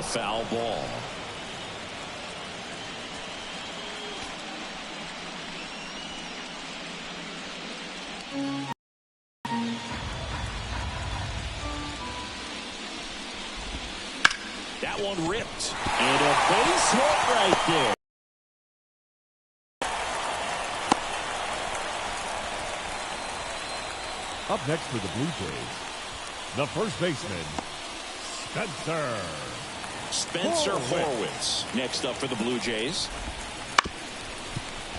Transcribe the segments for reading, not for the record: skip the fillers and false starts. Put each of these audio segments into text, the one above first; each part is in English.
foul ball. That one ripped. And a base hit right there. Up next for the Blue Jays, the first baseman, Spencer Horwitz. Next up for the Blue Jays.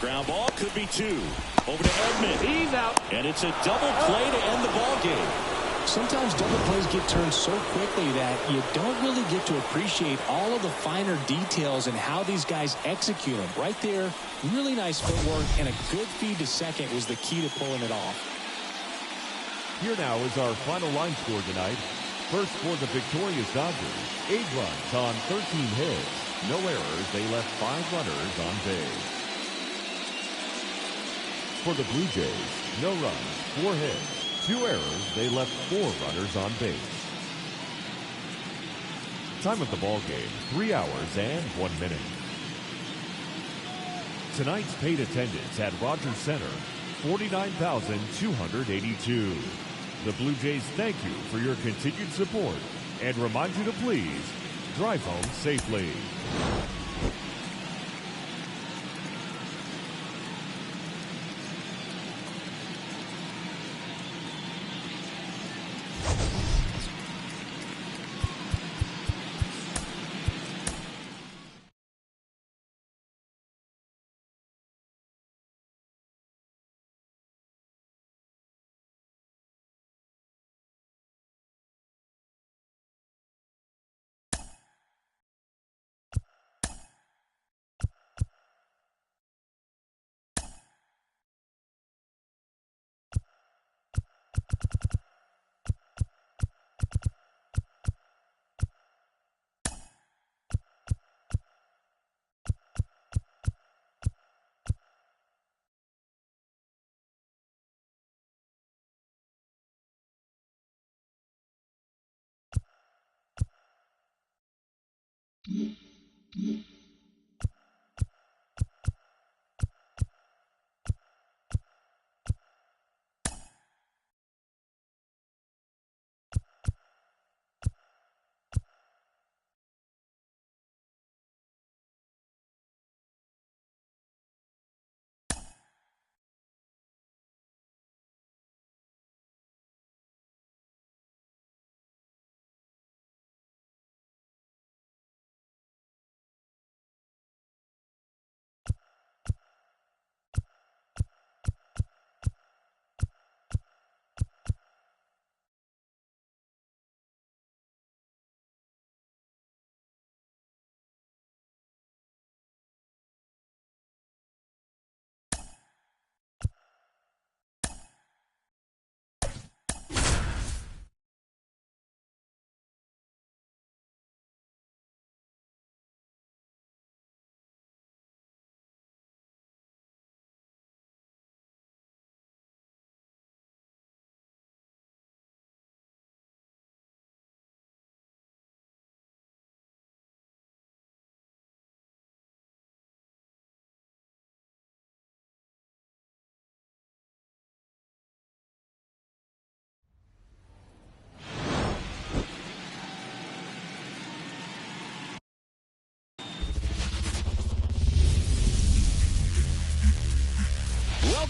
Ground ball, could be two. Over to Edman. He's out. And it's a double play to end the ball game. Sometimes double plays get turned so quickly that you don't really get to appreciate all of the finer details and how these guys execute them. Right there, really nice footwork, and a good feed to second was the key to pulling it off. Here now is our final line score tonight. First for the victorious Dodgers, 8 runs on 13 hits. No errors, they left 5 runners on base. For the Blue Jays, no runs, 4 hits. 2 errors, they left 4 runners on base. Time of the ball game, 3 hours and 1 minute. Tonight's paid attendance at Rogers Center, 49,282. The Blue Jays thank you for your continued support and remind you to please drive home safely.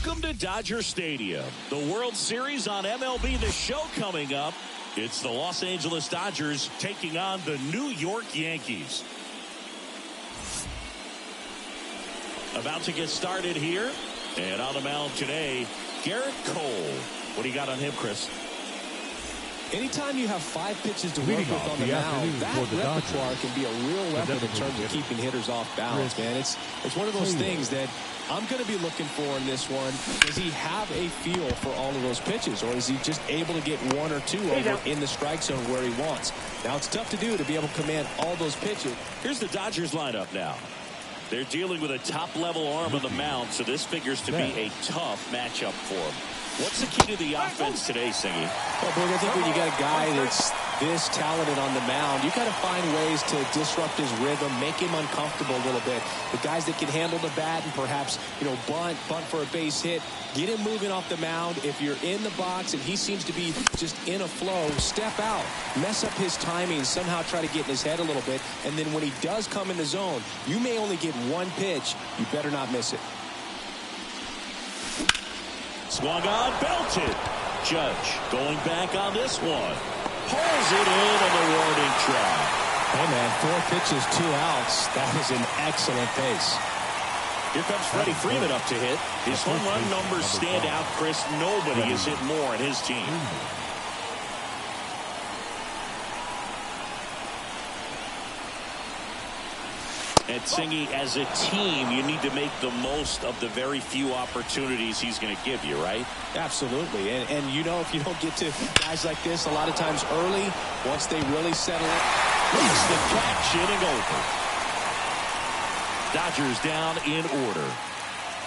Welcome to Dodger Stadium. The World Series on MLB The Show coming up. It's the Los Angeles Dodgers taking on the New York Yankees. About to get started here. And on the mound today, Garrett Cole. What do you got on him, Chris? Anytime you have 5 pitches to work with on the mound, that repertoire can be a real weapon in terms of keeping hitters off balance, man. It's one of those things that I'm going to be looking for in this one. Does he have a feel for all of those pitches, or is he just able to get 1 or 2 over in the strike zone where he wants? Now, it's tough to do to be able to command all those pitches. Here's the Dodgers lineup now. They're dealing with a top-level arm on the mound, so this figures to be a tough matchup for him. What's the key to the offense today, Singy? Well, Boog, I think when you got a guy that's this talented on the mound, you got to find ways to disrupt his rhythm, make him uncomfortable a little bit. The guys that can handle the bat and perhaps, bunt for a base hit, get him moving off the mound. If you're in the box and he seems to be just in a flow, step out, mess up his timing, somehow try to get in his head a little bit. And then when he does come in the zone, you may only get one pitch. You better not miss it. Swung on, belted. Judge going back on this one. Pulls it in on the warning track. Hey, man, 4 pitches, 2 outs. That is an excellent pace. Here comes Freddie Freeman up to hit. His home run numbers stand out, Chris. Nobody has hit more in his team. And Singy, as a team, you need to make the most of the very few opportunities he's going to give you, right? Absolutely. And if you don't get to guys like this a lot of times early, once they really settle it. It's the catch, inning over. Dodgers down in order.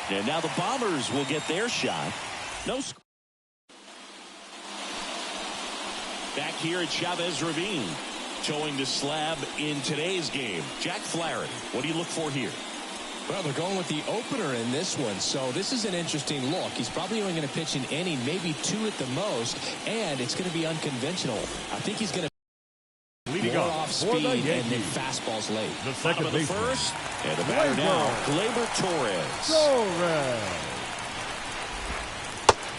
And now the Bombers will get their shot. No score. Back here at Chavez Ravine. Towing the slab in today's game. Jack Flaherty, what do you look for here? Well, they're going with the opener in this one, so this is an interesting look. He's probably only going to pitch an inning, maybe 2 at the most, and it's going to be unconventional. I think he's going to leading more off speed and then fastballs late. The second of the first, and the batter now, Gleyber Torres.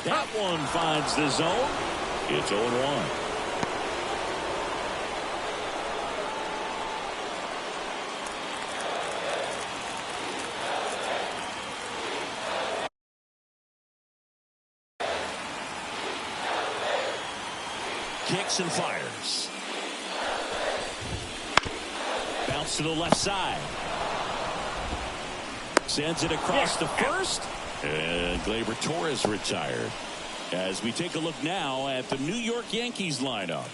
That one finds the zone. It's 0-1. Kicks and fires. Bounce to the left side. Sends it across the first. And Gleyber Torres retired. As we take a look now at the New York Yankees lineup.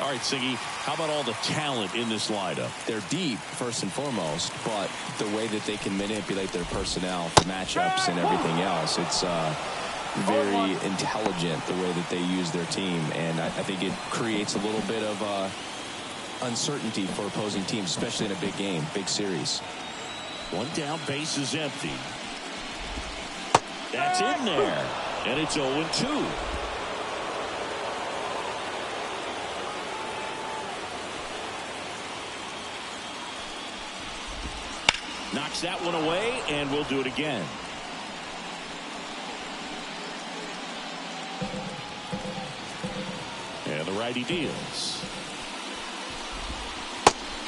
All right, Siggy, how about all the talent in this lineup? They're deep, first and foremost, but the way that they can manipulate their personnel for matchups and everything else, it's very intelligent the way that they use their team, and I think it creates a little bit of uncertainty for opposing teams, especially in a big game, big series. One down, base is empty. That's in there, and it's 0-2. Knocks that one away, and we'll do it again. And the righty deals.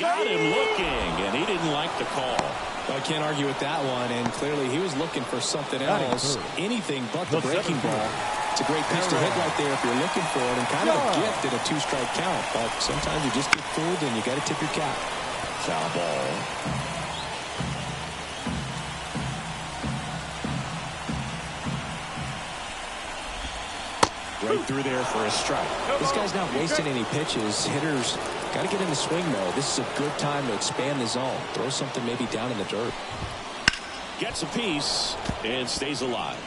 Got him looking, and he didn't like the call. Well, I can't argue with that one, and clearly he was looking for something else, anything but the breaking ball. It's a great pitch to hit right there if you're looking for it, and kind of a gift at a 2-strike count, but sometimes you just get fooled and you got to tip your cap. Foul ball. Right through there for a strike. This guy's not wasting any pitches. Hitters got to get in the swing mode. This is a good time to expand the zone. Throw something maybe down in the dirt. Gets a piece and stays alive.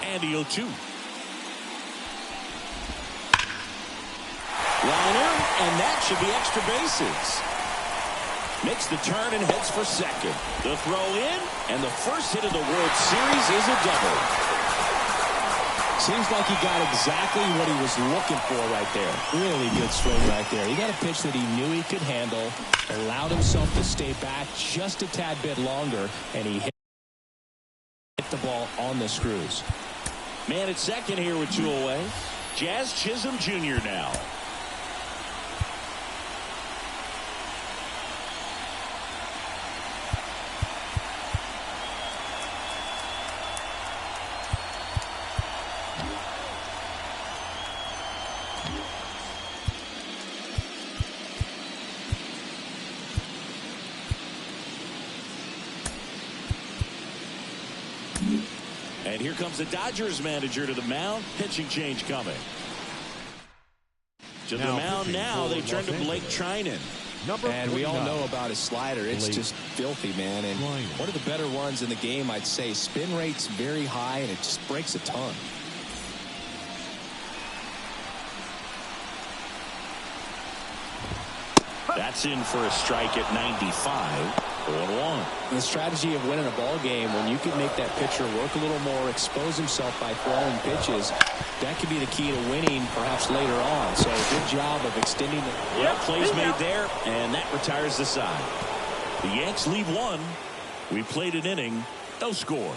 And the 0-2. Liner, and that should be extra bases. Makes the turn and heads for second. The throw in, and the first hit of the World Series is a double. Seems like he got exactly what he was looking for right there. Really good swing right there. He got a pitch that he knew he could handle, allowed himself to stay back just a tad bit longer, and he hit the ball on the screws. Man at second here with 2 away. Jazz Chisholm Jr. now. And here comes the Dodgers manager to the mound. Pitching change coming. To the mound now. They turn to Blake Trinan. And we all know about his slider. It's just filthy, man. And one of the better ones in the game, I'd say. Spin rate's very high, and it just breaks a ton. That's in for a strike at 95. 0-1. The strategy of winning a ball game, when you can make that pitcher work a little more, expose himself by throwing pitches, that could be the key to winning perhaps later on. So good job of extending the... Yep, plays made there, and that retires the side. The Yanks lead one. We played an inning, no score.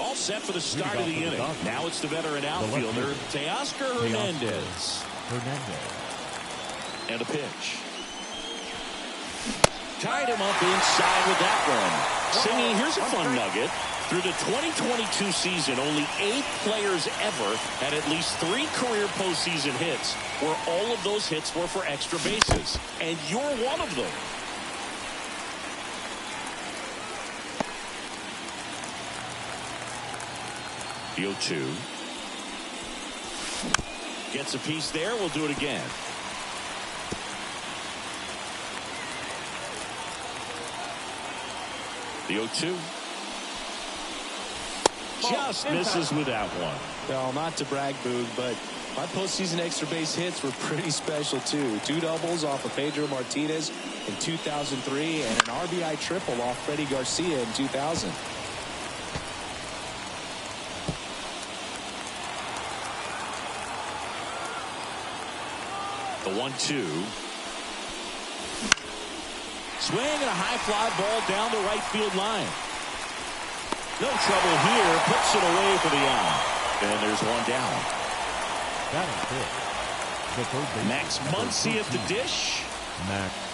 All set for the start of the inning. Now it's the veteran outfielder, Teoscar Hernandez. And a pitch. Tied him up inside with that one. Singy, here's a fun nugget. Through the 2022 season, only 8 players ever had at least 3 career postseason hits, where all of those hits were for extra bases. And you're one of them. The 0-2. Gets a piece there. We'll do it again. The 0-2. Just misses with that one. Well, not to brag, Boog, but my postseason extra base hits were pretty special, too. 2 doubles off of Pedro Martinez in 2003 and an RBI triple off Freddie Garcia in 2000. The 1-2. Swing and a high fly ball down the right field line. No trouble here. Puts it away for the out. And there's one down. Max Muncy at the dish.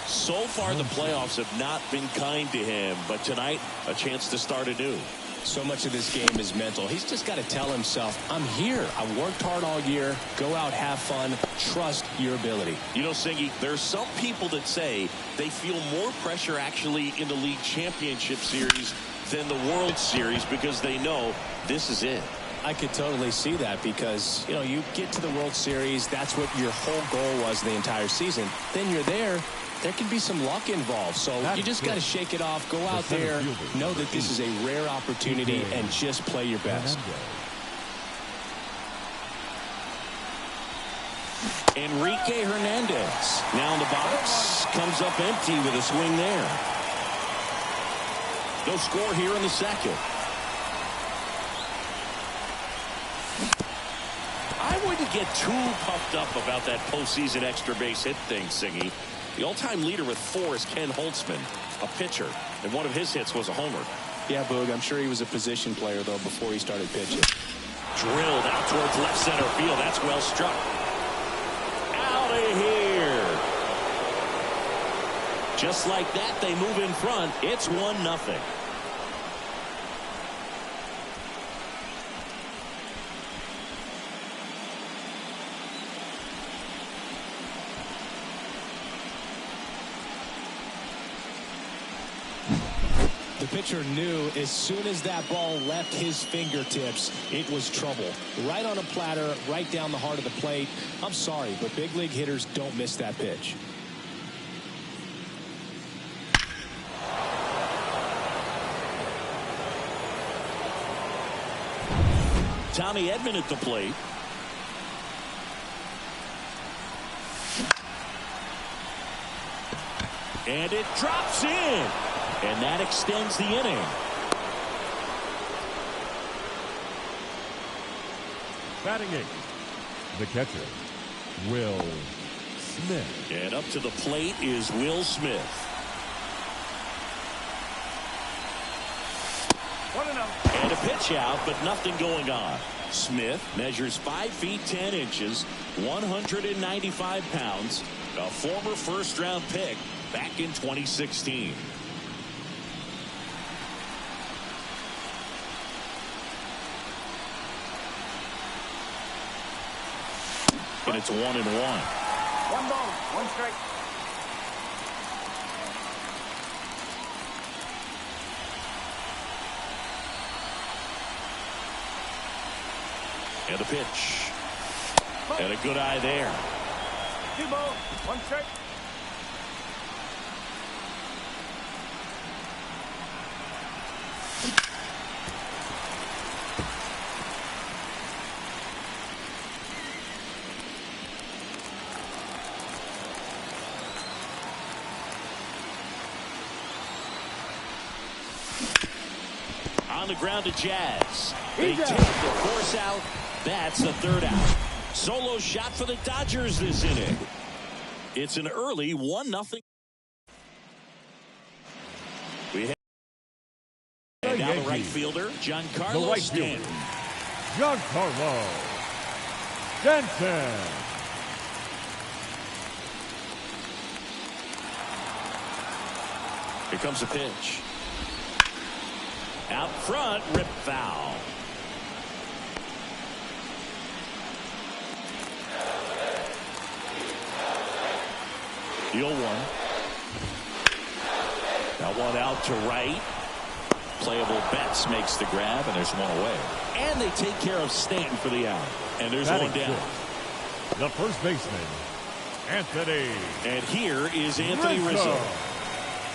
So far the playoffs have not been kind to him, but tonight a chance to start anew. So much of this game is mental. He's just got to tell himself, I'm here. I've worked hard all year. Go out, have fun. Trust your ability. You know, Singy, there's some people that say they feel more pressure actually in the league championship series than the World Series because they know this is it. I could totally see that because, you know, you get to the World Series. That's what your whole goal was the entire season. Then you're there. There can be some luck involved, so you just got to shake it off. Go out there, know that this is a rare opportunity, and just play your best. Enrique Hernandez now in the box, comes up empty with a swing there. No score here in the second. I wouldn't get too puffed up about that postseason extra base hit thing, Singy. The all-time leader with 4 is Ken Holtzman, a pitcher, and one of his hits was a homer. Yeah, Boog, I'm sure he was a position player, though, before he started pitching. Drilled out towards left center field. That's well struck. Out of here. Just like that, they move in front. It's 1-0. The pitcher knew as soon as that ball left his fingertips, it was trouble. Right on a platter, right down the heart of the plate. I'm sorry, but big league hitters don't miss that pitch. Tommy Edman at the plate. And it drops in. And that extends the inning. Batting 8th, the catcher, Will Smith. And up to the plate is Will Smith. 1-0. And a pitch out, but nothing going on. Smith measures 5 feet 10 inches, 195 pounds, a former first-round pick back in 2016. And it's 1-1. 1 ball, 1 strike. And a pitch. And a good eye there. 2 balls, 1 strike. On the ground to Jazz. They take the force out. That's the 3rd out. Solo shot for the Dodgers this inning. It's an early 1-0. We have and now the right fielder, Giancarlo Stanton. Giancarlo Stanton. Here comes the pitch. Out front, rip foul. Deal 1. That one out to right. Playable Betts makes the grab, and there's one away. And they take care of Stanton for the out. And there's one down. The first baseman, Anthony. And here is Anthony Rizzo.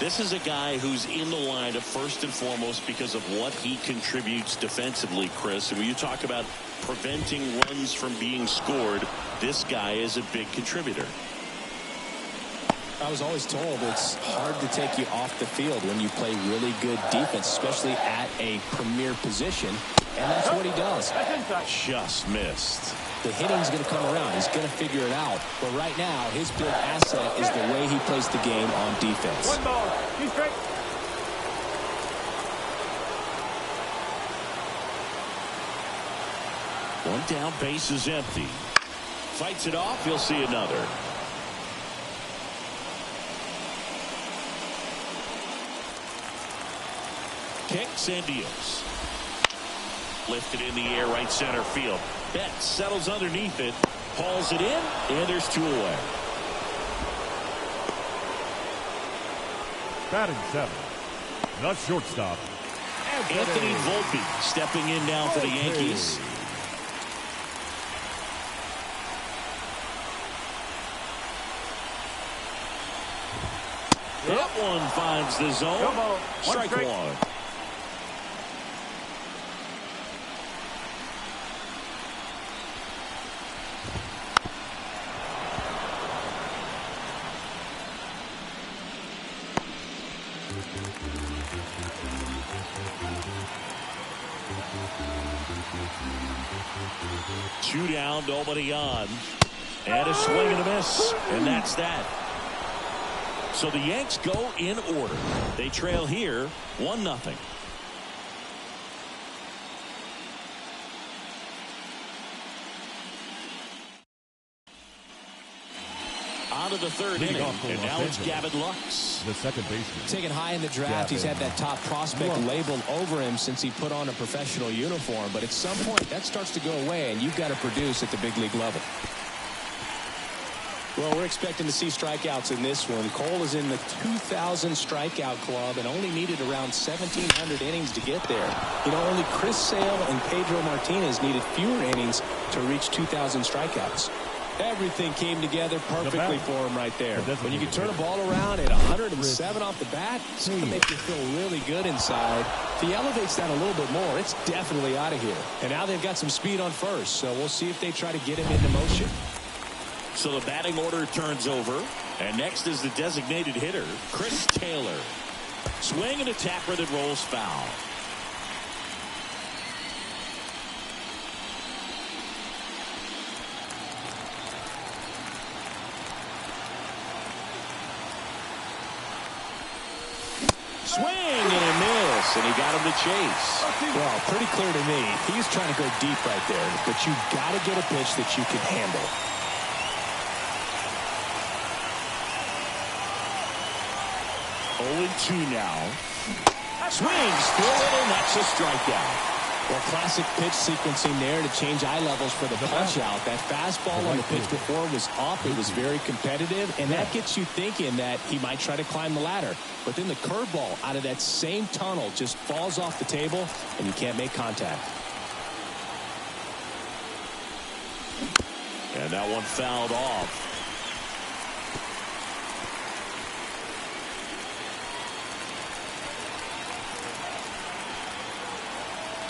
This is a guy who's in the lineup first and foremost because of what he contributes defensively, Chris. And when you talk about preventing runs from being scored, this guy is a big contributor. I was always told it's hard to take you off the field when you play really good defense, especially at a premier position. And that's what he does. Just missed. The hitting's going to come around. He's going to figure it out. But right now, his big asset is the way he plays the game on defense. 1 ball, 2 strike. One down, base is empty. Fights it off. You'll see another. Kicks and deals. Lifted in the air, right center field. Betts settles underneath it, hauls it in, and there's 2 away. Batting 7. The shortstop, Anthony Volpe stepping in now for the Yankees. That one finds the zone. Strike 1. Two down, nobody on. And a swing and a miss. And that's that. So the Yanks go in order. They trail here 1-0. On to the 3rd inning. And now it's Gavin Lux, the second baseman. Taken high in the draft, he's had that top prospect labeled over him since he put on a professional uniform. But at some point, that starts to go away, and you've got to produce at the big league level. Well, we're expecting to see strikeouts in this one. Cole is in the 2,000 strikeout club and only needed around 1,700 innings to get there. You know, only Chris Sale and Pedro Martinez needed fewer innings to reach 2,000 strikeouts. Everything came together perfectly for him right there. When you can turn a ball around at 107 off the bat, it's going to make you feel really good inside. If he elevates that a little bit more, it's definitely out of here. And now they've got some speed on first, so we'll see if they try to get him into motion. So the batting order turns over. And next is the designated hitter, Chris Taylor. Swing and a tapper that rolls foul. Swing and a miss, and he got him to chase. Well, pretty clear to me, he's trying to go deep right there, but you got to get a pitch that you can handle. 0-2 now. Swings through it, and that's a strikeout. Well, classic pitch sequencing there to change eye levels for the punch out. That fastball on the pitch before was up. It was very competitive, and that gets you thinking that he might try to climb the ladder. But then the curveball out of that same tunnel just falls off the table, and you can't make contact. And that one fouled off.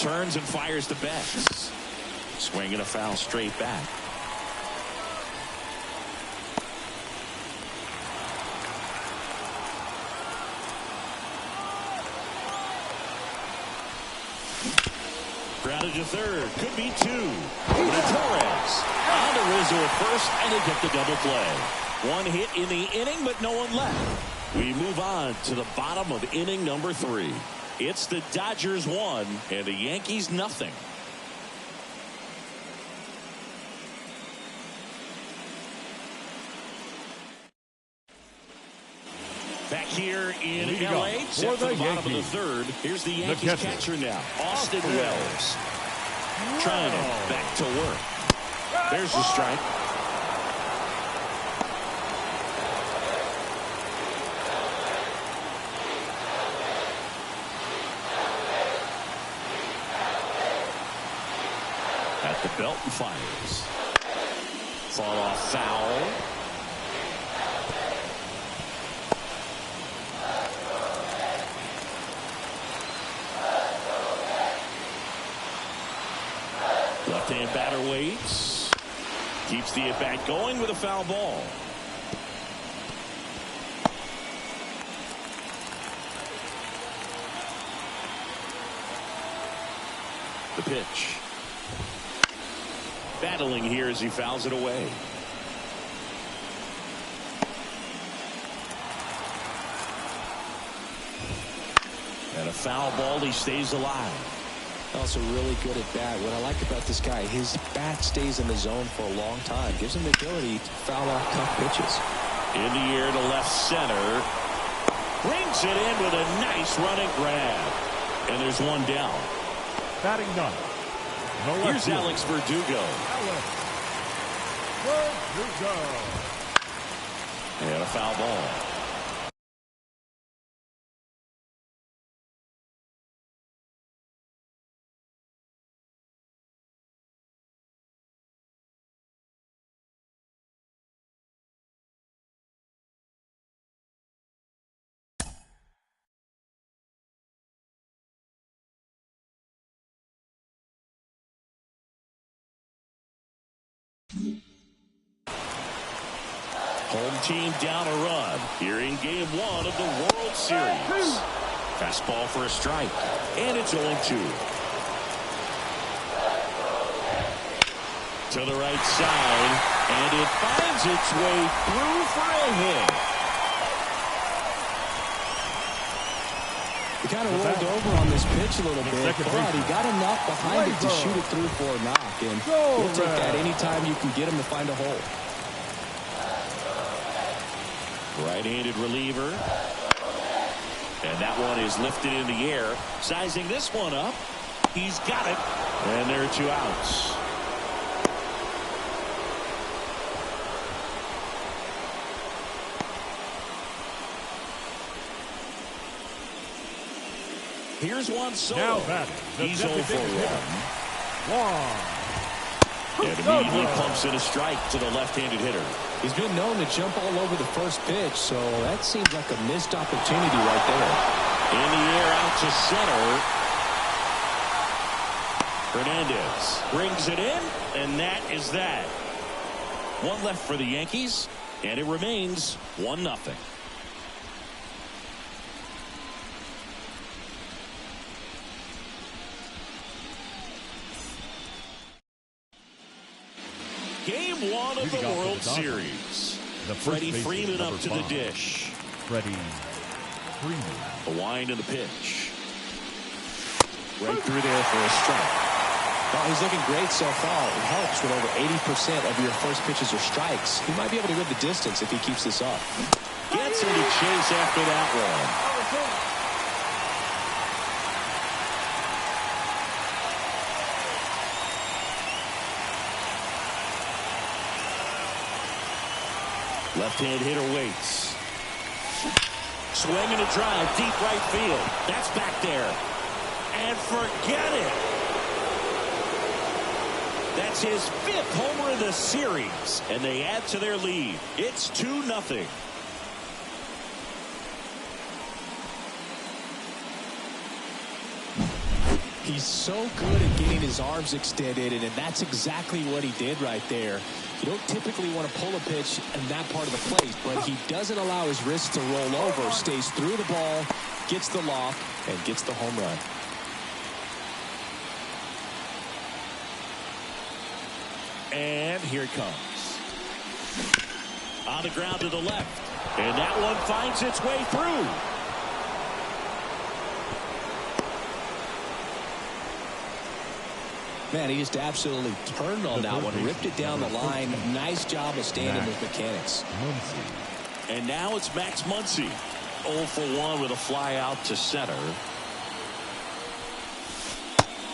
turns and fires to Betts. Swing and a foul straight back. Grounded to third. Could be two. Torres on to Rizzo at first, and they get the double play. One hit in the inning, but no one left. We move on to the bottom of inning number 3. It's the Dodgers 1 and the Yankees nothing. Back here in L.A. set for the bottom of the 3rd. Here's the Yankees catcher now, Austin Wells. Trying to back to work. There's the strike. At the belt and fires. Fall off foul. Left-hand batter waits. Keeps the at-bat going with a foul ball. The pitch. Battling here as he fouls it away. And a foul ball. He stays alive. Also really good at bat. What I like about this guy, his bat stays in the zone for a long time. Gives him the ability to foul off tough pitches. In the air to left center. Brings it in with a nice running grab. And there's one down. Batting ninth. Here's Alex Verdugo. And a foul ball. Home team down a run here in game 1 of the World Series. Fastball for a strike, and it's 0-2. To the right side, and it finds its way through for a hit. He kind of rolled over on this pitch a little bit, but he got enough behind it to shoot it through for a knock, and he'll take that anytime you can get him to find a hole. Right-handed reliever. And that one is lifted in the air. Sizing this one up. He's got it. And there are 2 outs. Here's one solo. He's 0 for 1. And immediately pumps in a strike to the left-handed hitter. He's been known to jump all over the first pitch, so that seems like a missed opportunity right there. In the air out to center. Hernandez brings it in, and that is that. 1 left for the Yankees, and it remains 1-0. Game 1 of the World Series. Freddie Freeman up to the dish. Freddie Freeman. The wind and the pitch. Right through there for a strike. Well, he's looking great so far. It helps when over 80% of your first pitches are strikes. He might be able to go the distance if he keeps this up. Gets him to chase after that one. Left-hand hitter waits. Swing and a drive, deep right field. That's back there. And forget it. That's his 5th homer in the series. And they add to their lead. It's 2-0. He's so good at getting his arms extended, and that's exactly what he did right there. You don't typically want to pull a pitch in that part of the plate, but he doesn't allow his wrist to roll over, stays through the ball, gets the loft, and gets the home run. And here it comes. On the ground to the left. And that one finds its way through. Man, he just absolutely turned on that one, ripped it down the line. Nice job of staying in with mechanics. And now it's Max Muncy. 0 for 1 with a fly out to center.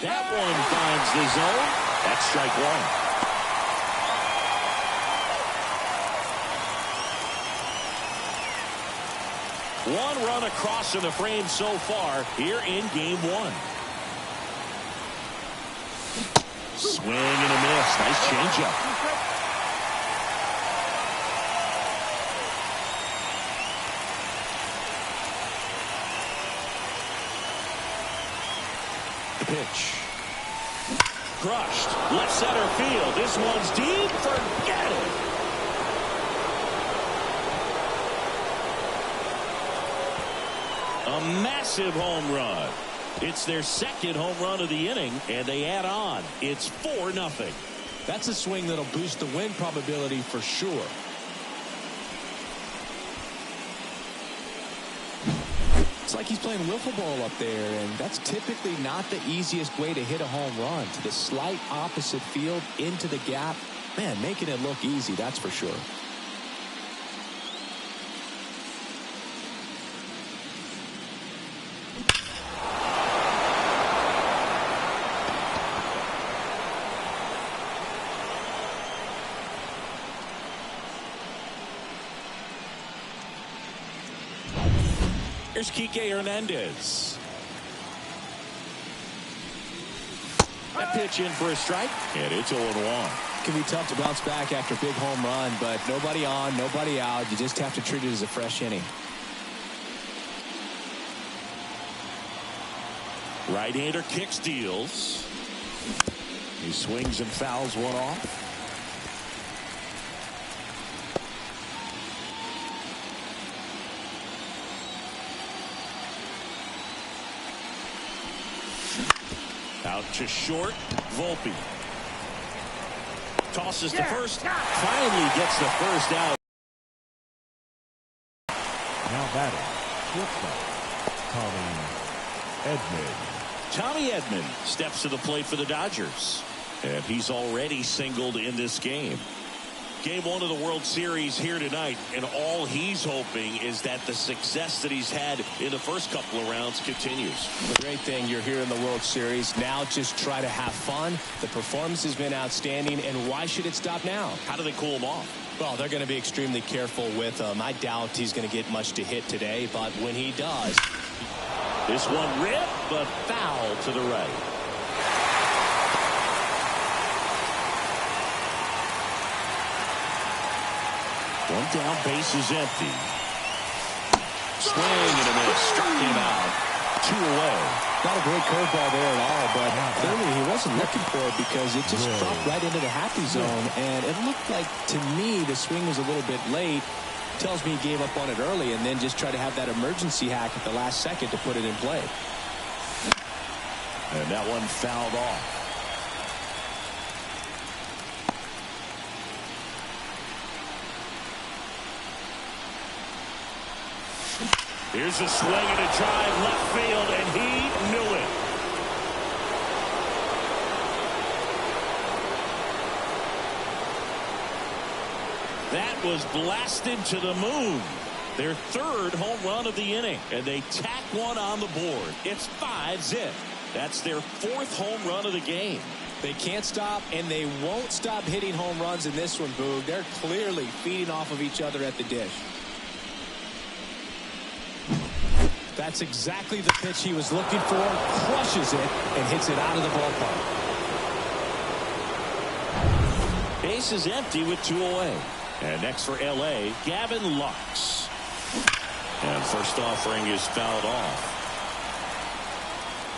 That one finds the zone. That's strike one. One run across in the frame so far here in game one. Swing and a miss. Nice changeup. The pitch. Crushed. Left center field. This one's deep. Forget it. A massive home run. It's their second home run of the inning, and they add on. It's 4-0. That's a swing that'll boost the win probability for sure. It's like he's playing wiffle ball up there, and that's typically not the easiest way to hit a home run. To the slight opposite field, into the gap. Man, making it look easy, that's for sure. Here's Kike Hernandez. That pitch in for a strike, and it's 0-1. It can be tough to bounce back after a big home run, but nobody on, nobody out. You just have to treat it as a fresh inning. Right-hander kicks, deals. He swings and fouls one off. Out to short, Volpe. Tosses to first. Finally gets the first out. Now batting, shortstop, Tommy Edman steps to the plate for the Dodgers. And he's already singled in this game. Game one of the World Series here tonight, and all he's hoping is that the success that he's had in the first couple of rounds continues. The great thing, you're here in the World Series. Now just try to have fun. The performance has been outstanding, and why should it stop now? How do they cool him off? Well, they're going to be extremely careful with him. I doubt he's going to get much to hit today, but when he does. This one ripped, but foul to the right. One down, base is empty. Swing and a miss. Struck him out. 2 away. Not a great curveball there at all, but clearly he wasn't looking for it because it just dropped right into the happy zone. And it looked like, to me, the swing was a little bit late. Tells me he gave up on it early and then just tried to have that emergency hack at the last second to put it in play. And that one fouled off. Here's a swing and a drive left field, and he knew it. That was blasted to the moon. Their third home run of the inning, and they tack one on the board. It's 5-0. That's their 4th home run of the game. They can't stop, and they won't stop hitting home runs in this one, Boog. They're clearly feeding off of each other at the dish. That's exactly the pitch he was looking for. Crushes it and hits it out of the ballpark. Base is empty with 2 away. And next for L.A., Gavin Lux. And first offering is fouled off.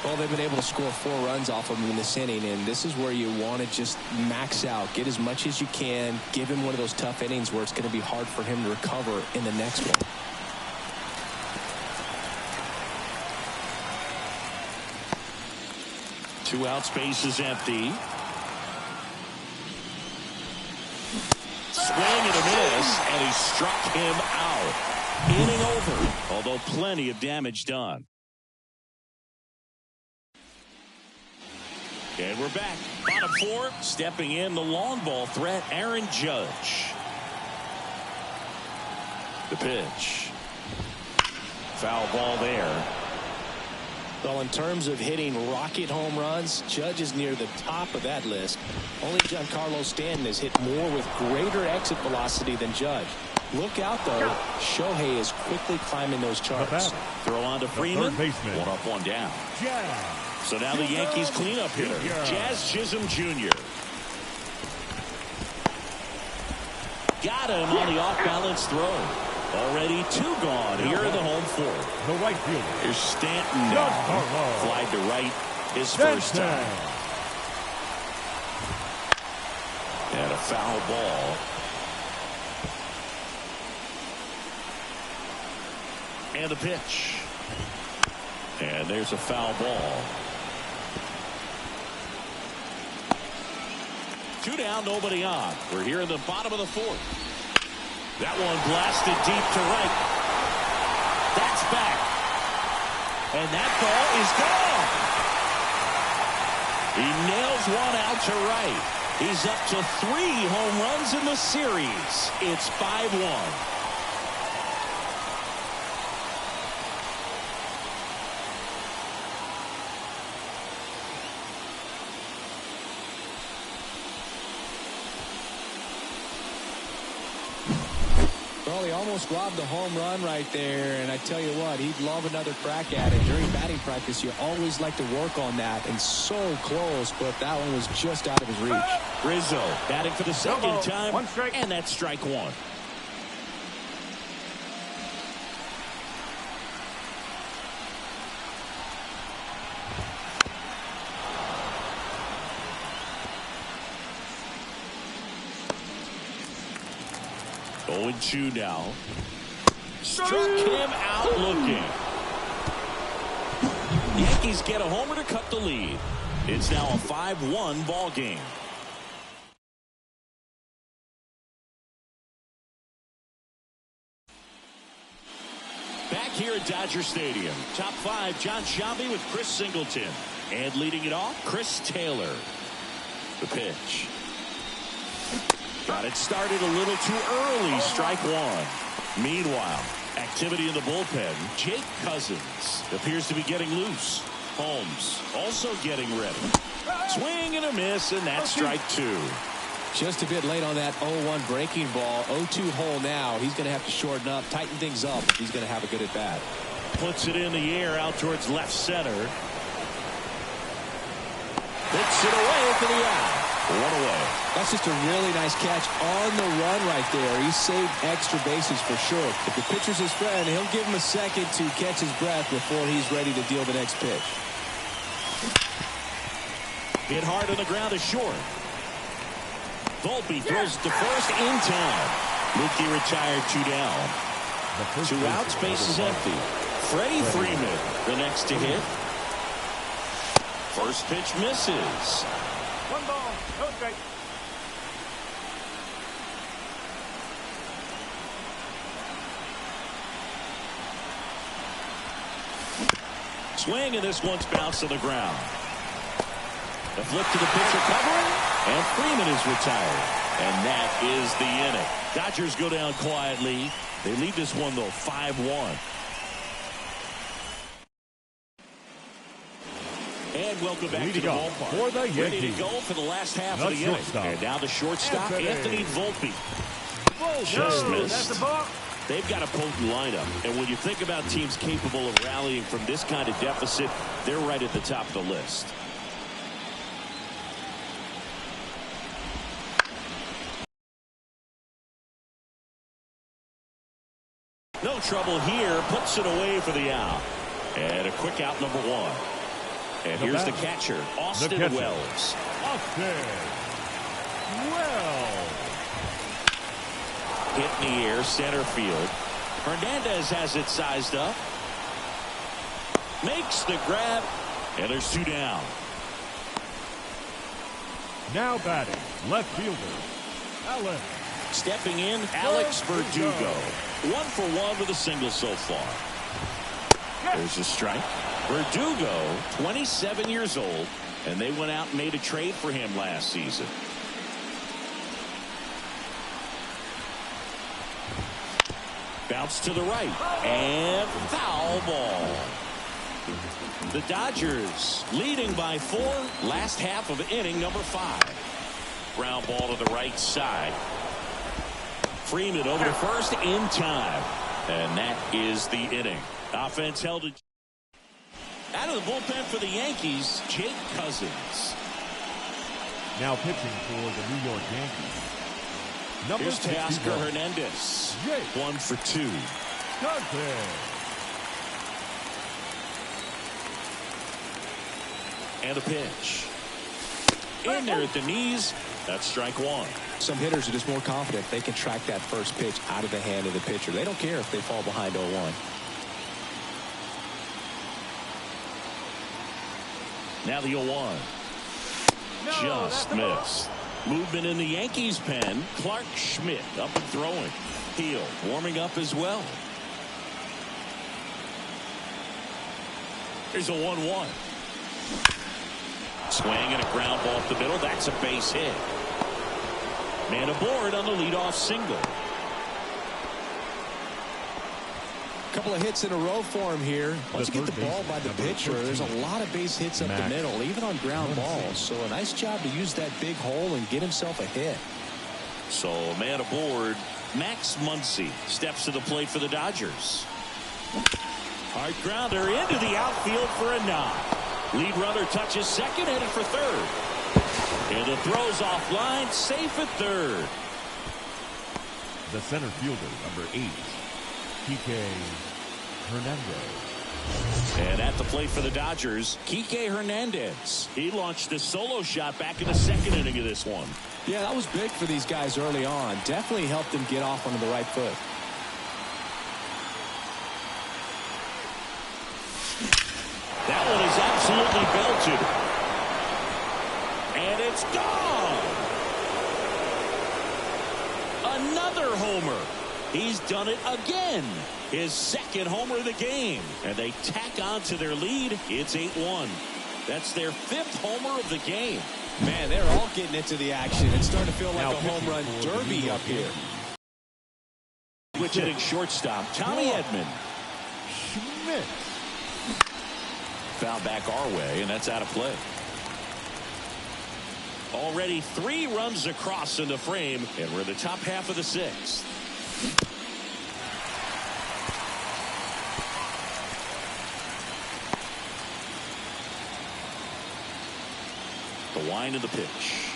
Well, they've been able to score 4 runs off of him in this inning, and this is where you want to just max out, get as much as you can, give him one of those tough innings where it's going to be hard for him to recover in the next one. Two out, space is empty. Swing and a miss, and he struck him out. Inning over, although plenty of damage done. And we're back. Bottom 4, stepping in the long ball threat, Aaron Judge. The pitch. Foul ball there. Well, in terms of hitting rocket home runs, Judge is near the top of that list. Only Giancarlo Stanton has hit more with greater exit velocity than Judge. Look out, though. Shohei is quickly climbing those charts. Throw on to Freeman. One up, one down. So now the Yankees cleanup hitter, Jazz Chisholm Jr. Got him on the off-balance throw. Already 2 gone here in the home 4th. The right fielder. Here's Stanton now. Flied to right his first time. And a foul ball. And the pitch. And there's a foul ball. 2 down, nobody on. We're here in the bottom of the 4th. That one blasted deep to right. That's back. And that ball is gone. He nails one out to right. He's up to 3 home runs in the series. It's 5-1. Well, he almost robbed the home run right there, and I tell you what, he'd love another crack at it. During batting practice, you always like to work on that, and so close, but that one was just out of his reach. Rizzo batting for the second time, and that's strike 1. Oh, and 2 now. Struck him out looking. Yankees get a homer to cut the lead. It's now a 5-1 ball game. Back here at Dodger Stadium. Top 5, John Sciambi with Chris Singleton. And leading it off, Chris Taylor. The pitch. Got it started a little too early. Strike 1. Meanwhile, activity in the bullpen. Jake Cousins appears to be getting loose. Holmes also getting ready. Swing and a miss, and that's strike 2. Just a bit late on that 0-1 breaking ball. 0-2 hole now. He's going to have to shorten up, tighten things up if he's going to have a good at bat. Puts it in the air out towards left center. Puts it away for the out. 1 away. That's just a really nice catch on the run right there. He saved extra bases for sure. If the pitcher's his friend, he'll give him a second to catch his breath before he's ready to deal the next pitch. Hit hard on the ground is short. Volpe throws it to first in time. Mookie retired 2 down. 2 outs, base is empty. Freddie Freeman, the next to hit. First pitch misses. 1 ball, no strike. Swing, and this one's bounced to the ground. The flip to the pitcher covering, and Freeman is retired. And that is the inning. Dodgers go down quietly. They lead this one, though, 5-1. And welcome back to the ballpark. For the Yankees. Ready to go for the last half of the inning. And now the shortstop, Anthony Volpe. Just missed. That's the ball. They've got a potent lineup. And when you think about teams capable of rallying from this kind of deficit, they're right at the top of the list. No trouble here. Puts it away for the out. And a quick out, number 1. And here's the catcher, Austin Wells. Austin Wells. Hit in the air, center field. Hernandez has it sized up. Makes the grab, and there's 2 down. Now batting, left fielder, Alex. Stepping in, Alex Verdugo. 1 for 1 with a single so far. There's a strike. Verdugo, 27 years old, and they went out and made a trade for him last season. Bounce to the right, and foul ball. The Dodgers leading by 4, last half of inning number 5. Ground ball to the right side. Freeman over to first in time. And that is the inning. Offense held it. Out of the bullpen for the Yankees, Jake Cousins. Now pitching for the New York Yankees. Here's Teoscar Hernandez. 1 for 2. And a pitch. In there at the knees. That's strike 1. Some hitters are just more confident they can track that first pitch out of the hand of the pitcher. They don't care if they fall behind 0-1. Now the 0-1. Just missed. Movement in the Yankees pen. Clark Schmidt up and throwing. Heel warming up as well. Here's a 1-1. Swing and a ground ball up the middle. That's a base hit. Man aboard on the leadoff single. Couple of hits in a row for him here. Once you get the ball by the pitcher, there's a lot of base hits up the middle, even on ground balls. So a nice job to use that big hole and get himself a hit. So man aboard, Max Muncy steps to the plate for the Dodgers. Hard grounder into the outfield for a knock. Lead runner touches second, headed for third. And the throw's offline, safe at third. The center fielder, number 8, Kike Hernandez. And at the plate for the Dodgers, Kike Hernandez. He launched a solo shot back in the second inning of this one. Yeah, that was big for these guys early on. Definitely helped them get off onto the right foot. That one is absolutely belted. And it's gone. Another homer. He's done it again. His second homer of the game. And they tack on to their lead. It's 8-1. That's their 5th homer of the game. Man, they're all getting into the action. It's starting to feel like a home run derby up here. Switch hitting shortstop, Tommy Edman. Schmidt. Foul back our way, and that's out of play. Already 3 runs across in the frame, and we're in the top half of the 6th. The wind of the pitch.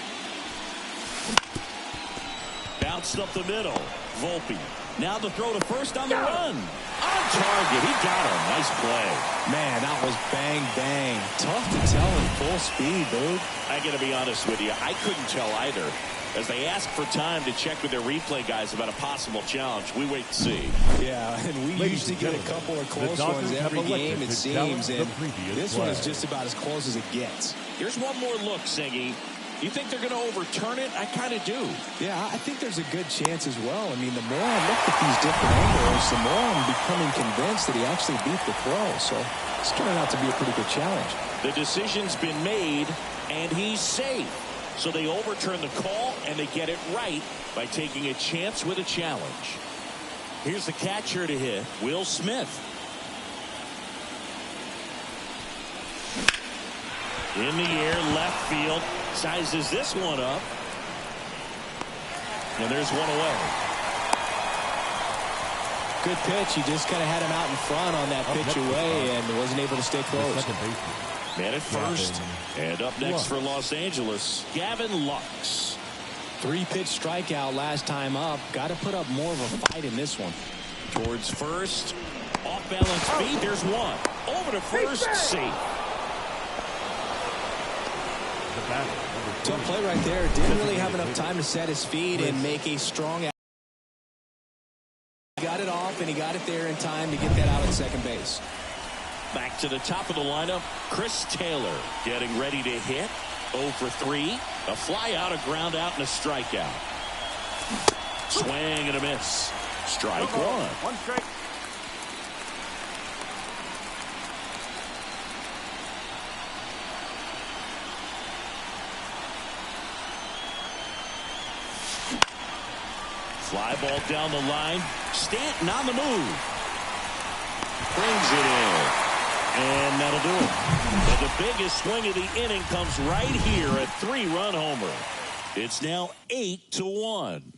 Bounced up the middle. Volpe. Now the throw to first on the run. On target. He got him. Nice play. Man, that was bang, bang. Tough to tell in full speed, dude. I got to be honest with you. I couldn't tell either. As they ask for time to check with their replay guys about a possible challenge, we wait to see. Yeah, and we usually get a couple of close ones every game, it seems, and this one is just about as close as it gets. Here's one more look, Siggy. You think they're going to overturn it? I kind of do. Yeah, I think there's a good chance as well. I mean, the more I look at these different angles, the more I'm becoming convinced that he actually beat the throw. So it's turning out to be a pretty good challenge. The decision's been made, and he's safe. So they overturn the call, and they get it right by taking a chance with a challenge. Here's the catcher to hit, Will Smith. In the air, left field. Sizes this one up. And there's one away. Good pitch. He just kind of had him out in front on that pitch away and wasn't able to stay close. Man at first. And up next for Los Angeles, Gavin Lux. 3-pitch strikeout last time up. Got to put up more of a fight in this one. Towards first. Off balance feet. There's one. Over to first. Safe. the batter. Tough play right there. Didn't really have enough time to set his feet and make a strong. He got it off, and he got it there in time to get that out at second base. Back to the top of the lineup, Chris Taylor getting ready to hit. 0 for 3. A fly out, a ground out, and a strikeout. Swing and a miss. Strike one. One strike. Fly ball down the line. Stanton on the move. Brings it in. And that'll do it. But the biggest swing of the inning comes right here, a 3-run homer. It's now 8-1.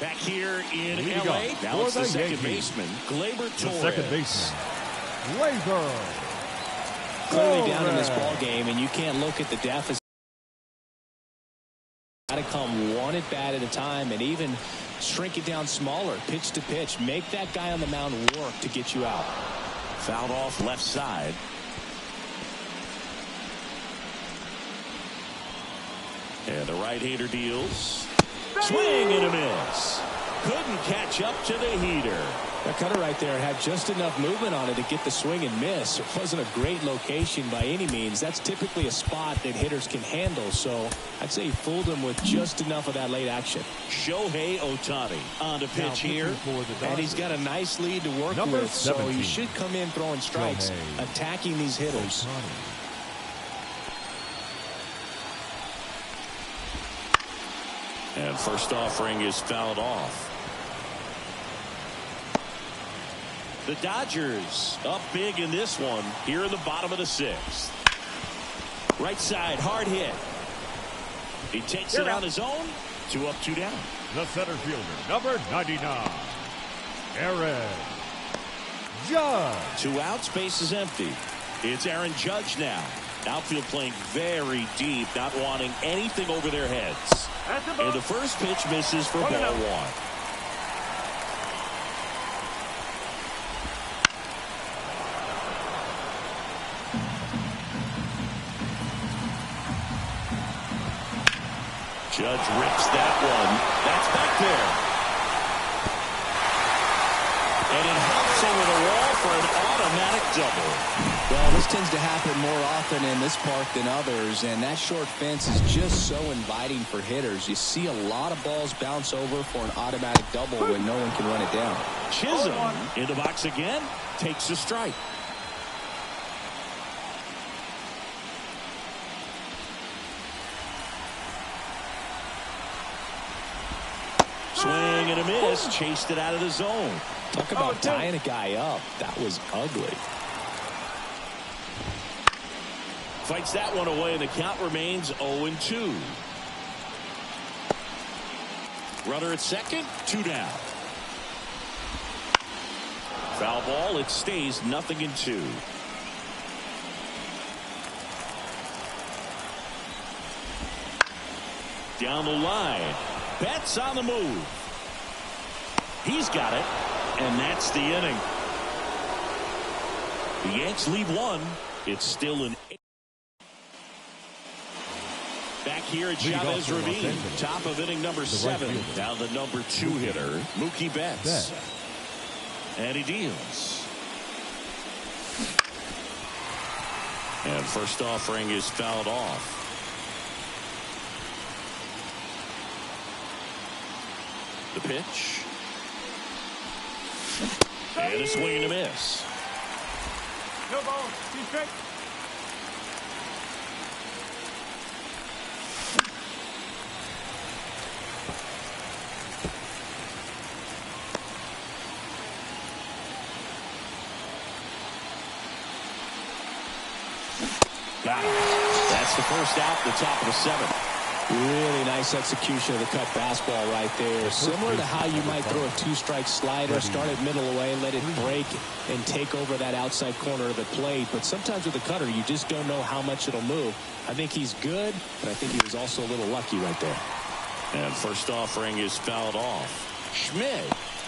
Back here in L.A. Now it's the second baseman, Gleyber Torres. Second baseman, Gleyber. Clearly down in this ball game, and you can't look at the deficit. Got to come one at bat at a time, and even shrink it down smaller, pitch to pitch. Make that guy on the mound work to get you out. Fouled off left side. And the right-hander deals. Swing and a miss. Couldn't catch up to the heater. That cutter right there had just enough movement on it to get the swing and miss. It wasn't a great location by any means. That's typically a spot that hitters can handle. So I'd say he fooled him with just enough of that late action. Shohei Ohtani on the pitch here. And he's got a nice lead to work with. So he should come in throwing strikes, attacking these hitters. And first offering is fouled off. The Dodgers up big in this one here in the bottom of the 6th. Right side, hard hit. He takes it on his own. 2 up, 2 down. The center fielder, number 99, Aaron Judge. 2 outs, base is empty. It's Aaron Judge now. Outfield playing very deep, not wanting anything over their heads. And the first pitch misses for ball 1. Judge rips that one. That's back there. And it hops over the wall for an automatic double. Well, this tends to happen more often in this park than others, and that short fence is just so inviting for hitters. You see a lot of balls bounce over for an automatic double when no one can run it down. Chisholm in the box again, takes a strike. Swing and a miss, chased it out of the zone. Talk about tying a guy up. That was ugly. Fights that one away, and the count remains 0-2. Runner at second, 2 down. Foul ball, it stays 0-2. Down the line. Betts on the move. He's got it, and that's the inning. The Yanks lead 1. It's still an 8. Back here at Chavez Ravine, top of inning number 7. Now the number 2 hitter, Mookie Betts. And he deals. And first offering is fouled off. The pitch. And a swing and a miss. No ball. 2 strikes. Got it. That's the first out, the top of the 7th. Really nice execution of the cut fastball right there. Similar to how you might throw a 2-strike slider, start it middle away, let it break, and take over that outside corner of the plate. But sometimes with the cutter, you just don't know how much it'll move. I think he's good, but I think he was also a little lucky right there. And first offering is fouled off. Schmidt,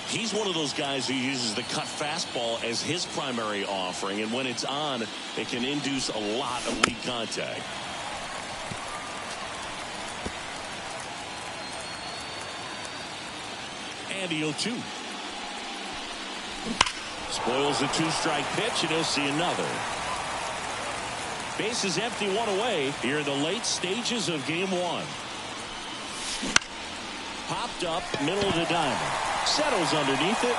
he's one of those guys who uses the cut fastball as his primary offering, and when it's on, it can induce a lot of weak contact. And the 0-2. Spoils the 2-strike pitch, and he'll see another. Base is empty, one away here in the late stages of game one. Popped up, middle of the diamond. Settles underneath it.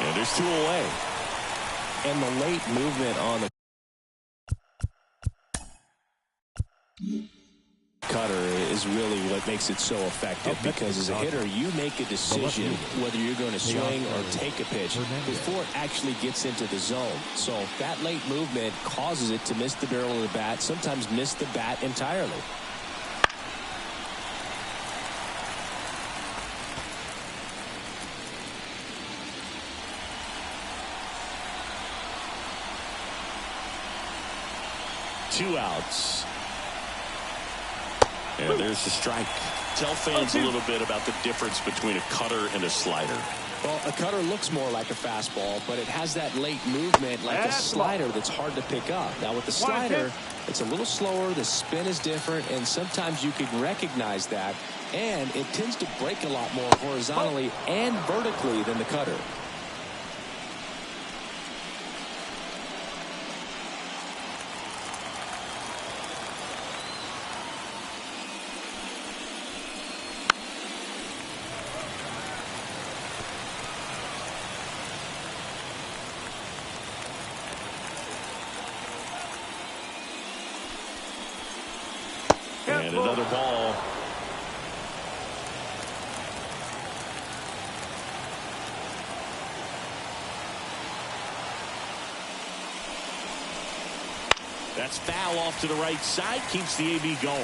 And there's 2 away. And the late movement on the cutter is really what makes it so effective, because as a hitter you make a decision whether you're going to swing or take a pitch before it actually gets into the zone. So that late movement causes it to miss the barrel of the bat, sometimes miss the bat entirely. Two outs. And there's the strike. Tell fans a little bit about the difference between a cutter and a slider. Well, a cutter looks more like a fastball, but it has that late movement like a slider that's hard to pick up. Now with the slider, it's a little slower, the spin is different, and sometimes you can recognize that, and it tends to break a lot more horizontally and vertically than the cutter. And another ball. That's foul off to the right side. Keeps the AB going.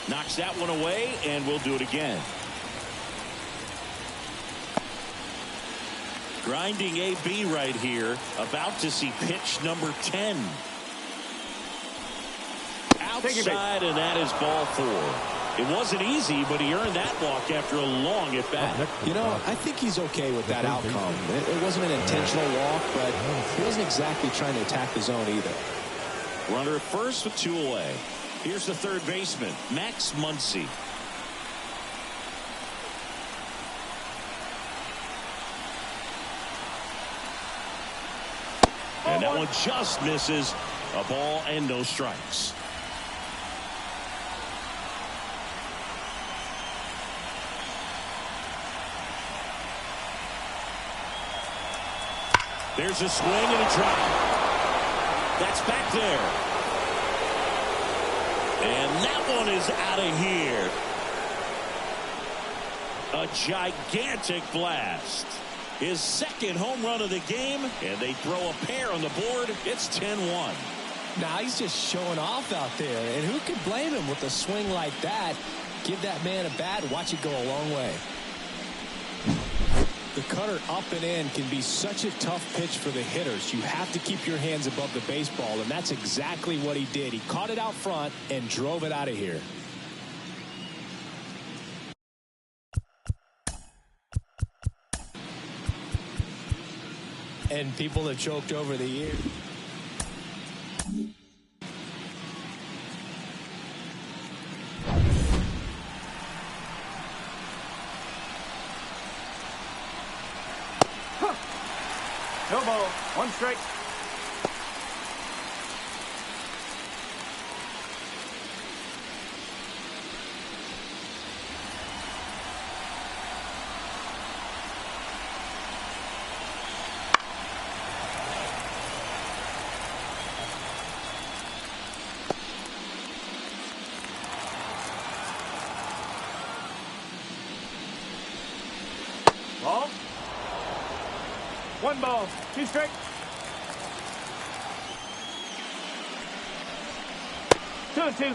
Knocks that one away, and we'll do it again. Grinding AB right here. About to see pitch number 10. Outside, and that is ball 4. It wasn't easy, but he earned that walk after a long at-bat. You know, I think he's okay with that outcome. It wasn't an intentional walk, but he wasn't exactly trying to attack the zone either. Runner at first with 2 away. Here's the third baseman, Max Muncy. And that one just misses. A ball and no strikes. There's a swing and a drop. That's back there. And that one is out of here. A gigantic blast. His second home run of the game, and they throw a pair on the board. It's 10-1. Now he's just showing off out there, and who could blame him with a swing like that? Give that man a bat, watch it go a long way. The cutter up and in can be such a tough pitch for the hitters. You have to keep your hands above the baseball, and that's exactly what he did. He caught it out front and drove it out of here. And people have choked over the years. No ball. 1 strike. Ball. 1 ball. 2 strike. 2-2.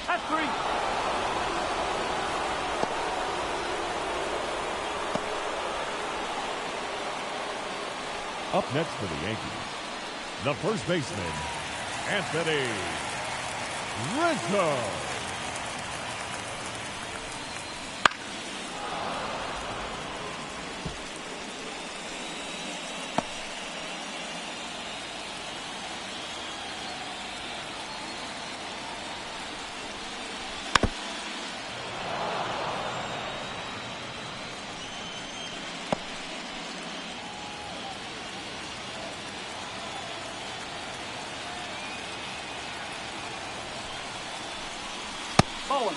That's 3. Up next for the Yankees, the first baseman, Anthony Rizzo. Bowling.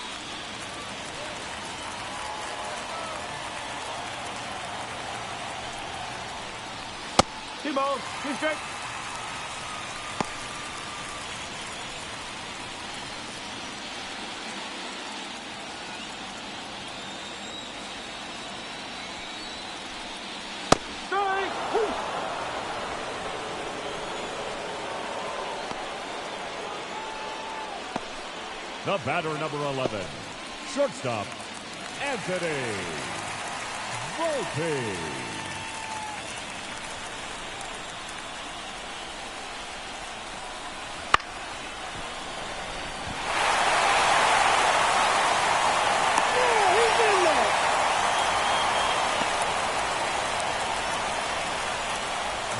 2 balls, 2 strikes. Strike! Woo! The batter, number 11, shortstop, Anthony Volpe.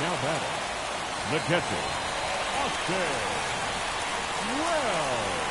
Now batting, the catcher, Austin Wells.